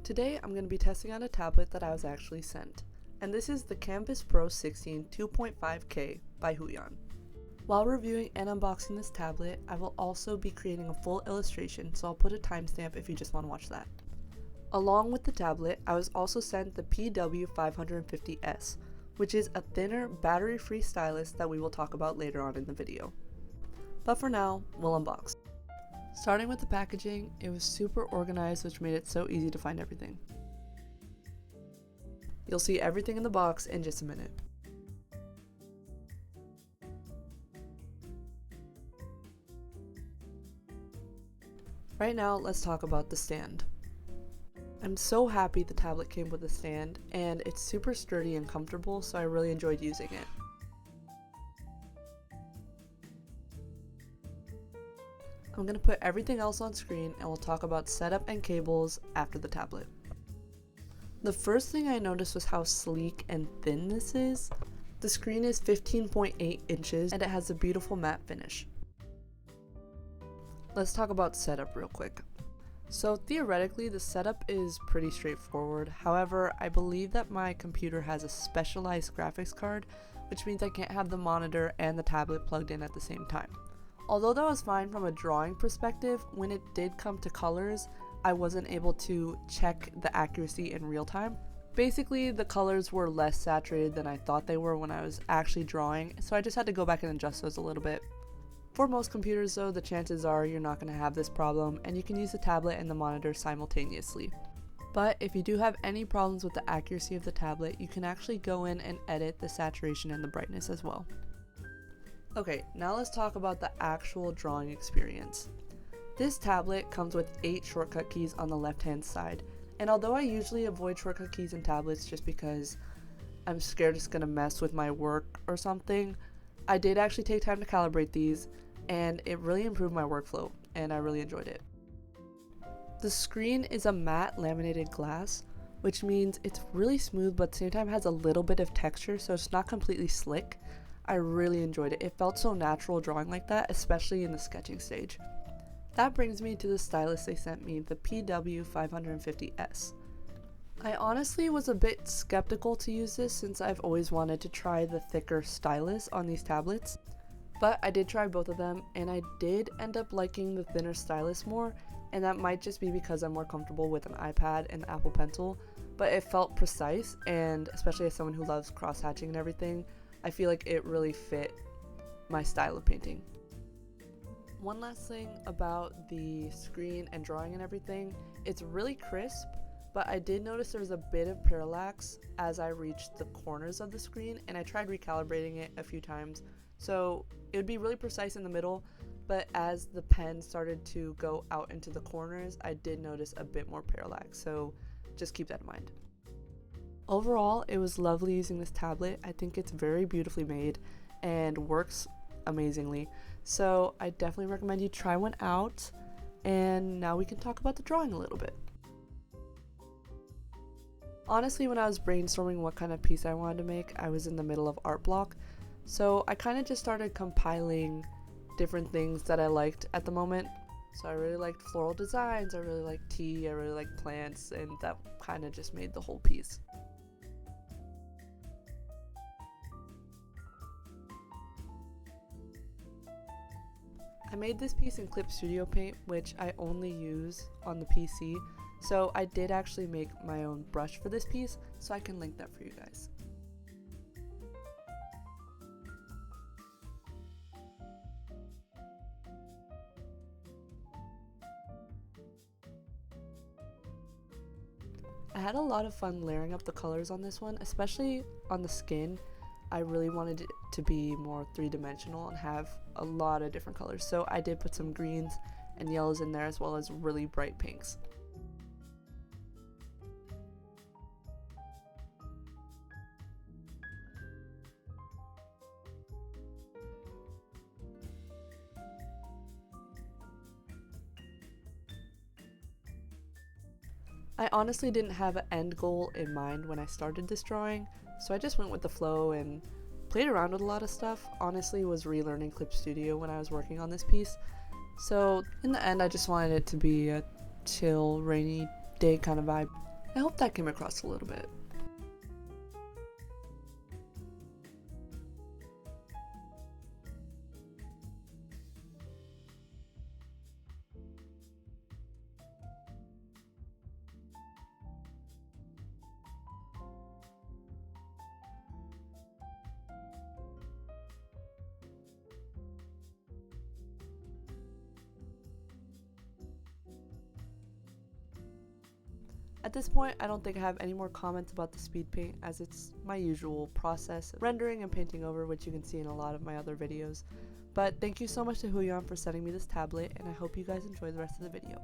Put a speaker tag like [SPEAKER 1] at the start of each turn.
[SPEAKER 1] Today I'm going to be testing out a tablet that I was actually sent, and this is the Kamvas Pro 16 2.5K by Huion. While reviewing and unboxing this tablet, I will also be creating a full illustration, so I'll put a timestamp if you just want to watch that. Along with the tablet, I was also sent the PW550S, which is a thinner, battery-free stylus that we will talk about later on in the video. But for now, we'll unbox. Starting with the packaging, it was super organized, which made it so easy to find everything. You'll see everything in the box in just a minute. Right now, let's talk about the stand. I'm so happy the tablet came with a stand, and it's super sturdy and comfortable, so I really enjoyed using it. I'm going to put everything else on screen and we'll talk about setup and cables after the tablet. The first thing I noticed was how sleek and thin this is. The screen is 15.8 inches and it has a beautiful matte finish. Let's talk about setup real quick. So theoretically the setup is pretty straightforward. However, I believe that my computer has a specialized graphics card, which means I can't have the monitor and the tablet plugged in at the same time. Although that was fine from a drawing perspective, when it did come to colors, I wasn't able to check the accuracy in real time. Basically, the colors were less saturated than I thought they were when I was actually drawing, so I just had to go back and adjust those a little bit. For most computers though, the chances are you're not going to have this problem, and you can use the tablet and the monitor simultaneously. But if you do have any problems with the accuracy of the tablet, you can actually go in and edit the saturation and the brightness as well. Okay, now let's talk about the actual drawing experience. This tablet comes with 8 shortcut keys on the left-hand side, and although I usually avoid shortcut keys in tablets just because I'm scared it's going to mess with my work or something, I did actually take time to calibrate these, and it really improved my workflow, and I really enjoyed it. The screen is a matte laminated glass, which means it's really smooth but at the same time has a little bit of texture, so it's not completely slick. I really enjoyed it. It felt so natural drawing like that, especially in the sketching stage. That brings me to the stylus they sent me, the PW550S. I honestly was a bit skeptical to use this since I've always wanted to try the thicker stylus on these tablets, but I did try both of them and I did end up liking the thinner stylus more, and that might just be because I'm more comfortable with an iPad and Apple Pencil, but it felt precise, and especially as someone who loves cross-hatching and everything, I feel like it really fit my style of painting. One last thing about the screen and drawing and everything, it's really crisp, but I did notice there was a bit of parallax as I reached the corners of the screen, and I tried recalibrating it a few times. So it would be really precise in the middle, but as the pen started to go out into the corners, I did notice a bit more parallax, so just keep that in mind. Overall, it was lovely using this tablet. I think it's very beautifully made and works amazingly. So I definitely recommend you try one out. And now we can talk about the drawing a little bit. Honestly, when I was brainstorming what kind of piece I wanted to make, I was in the middle of art block. So I kind of just started compiling different things that I liked at the moment. So I really liked floral designs, I really liked tea, I really liked plants, and that kind of just made the whole piece. I made this piece in Clip Studio Paint, which I only use on the PC, so I did actually make my own brush for this piece, so I can link that for you guys. I had a lot of fun layering up the colors on this one, especially on the skin. I really wanted it to be more three-dimensional and have a lot of different colors, so I did put some greens and yellows in there as well as really bright pinks. I honestly didn't have an end goal in mind when I started this drawing, so I just went with the flow and played around with a lot of stuff. Honestly, was relearning Clip Studio when I was working on this piece, so in the end I just wanted it to be a chill, rainy day kind of vibe. I hope that came across a little bit. At this point, I don't think I have any more comments about the speed paint, as it's my usual process, rendering and painting over, which you can see in a lot of my other videos. But thank you so much to Huion for sending me this tablet, and I hope you guys enjoy the rest of the video.